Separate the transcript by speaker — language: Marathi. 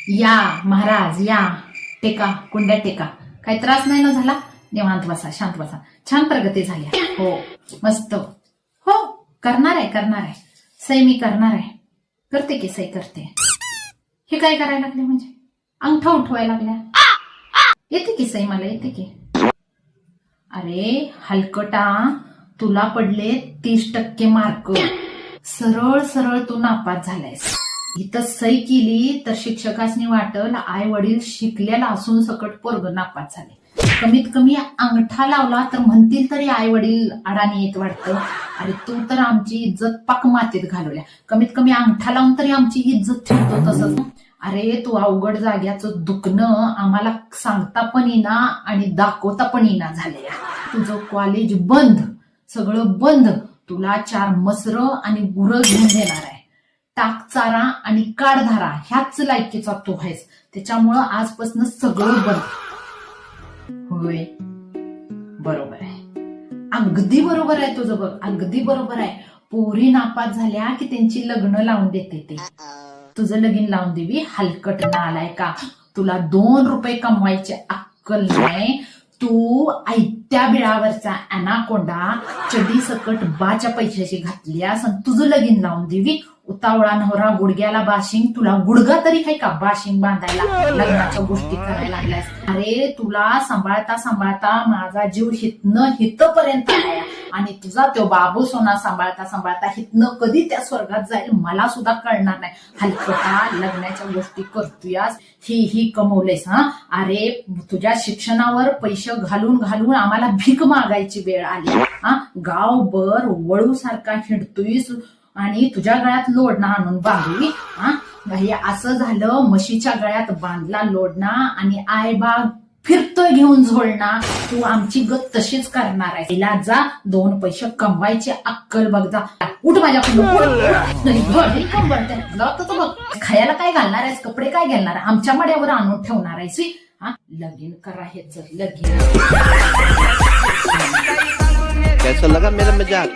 Speaker 1: या महाराज या, टेका कुंड्या टेका. काही त्रास नाही ना झाला? निवांत बसा, शांत बसा. छान प्रगती झाली. हो मस्त. हो करणार आहे. सई मी करणार आहे. करते की सई करते. हे काय करायला लागले म्हणजे? अंगठा उठवायला लागल्या. येते की सई मला येते की. अरे हलकटा, तुला पडले 30% मार्क. सरळ सरळ तू नापास झालायस. इथं सही केली तर शिक्षकासनी वाटल आई वडील शिकलेला असून सकट पोरग नापास झाले. कमीत कमी अंगठा लावला तर म्हणतील तरी आई वडील अडाणी येत वाटतं. अरे तू तर आमची इज्जत पाक मातीत घालवल्या. कमीत कमी अंगठा लावून तरी आमची इज्जत ठेवतो तसंच. अरे तू अवघड जाग्याचं दुखणं आम्हाला सांगता पण येईना आणि दाखवता पण येईना झाले. तुझं कॉलेज बंद, सगळं बंद. तुला 4 मसरं आणि गुरं घेऊन देणार आहे. टाक चारा आणि काढधारा ह्याच लायकीचा तू आहेस. त्याच्यामुळं आजपासून सगळं बंद. होय बरोबर आहे, अगदी बरोबर आहे तुझं. बघ अगदी बरोबर आहे. पोरी नापास झाल्या की त्यांची लग्न लावून देते ते. तुझं लगीन लावून देवी हलकट नालाय का? तुला 2 रुपये कमवायची अक्कल नाही. तू ऐत्या बिळावरचा अनाकोंडा चडी सकट बाच्या पैशाची घातलीस आणि तुझं लगीन लावून देवी. उतावळा नवरा गुडघ्याला बाशिंग. तुला गुडघा तरी आहे का बाशिंग बांधायला? लग्नाच्या गोष्टी करायला लागल्यास. अरे तुला सांभाळता सांभाळता माझा जीव हितपर्यंत आलाय आणि तुझा तो बाबू सोना सांभाळता सांभाळता हितनं कधी त्या स्वर्गात जाईल मला सुद्धा कळणार नाही. हलकटा लग्नाच्या गोष्टी करतोयास, ही कमवलेस. हा अरे तुझ्या शिक्षणावर पैसे घालून घालून आम्हाला भीक मागायची वेळ आली. हा गावभर वळू सारखा हिंडतोयस आणि तुझ्या गळ्यात लोडणा आणून बांधवी. हा हे असं झालं, म्हशीच्या गळ्यात बांधला लोडणा आणि आईबाग फिरतोय घेऊन झोळणा. तू आमची गत तशीच करणार आहे. तिला जा 2 पैसे कमवायचे अक्कल बघ. जा उठ माझ्याकडून. बघ खायला काय घालणार आहेस? कपडे काय घालणार आहे? आमच्या मड्यावर आणून ठेवणार आहेस. हा लगीन करा हे लगीन.
Speaker 2: कैसा लगा मेरा मजाक?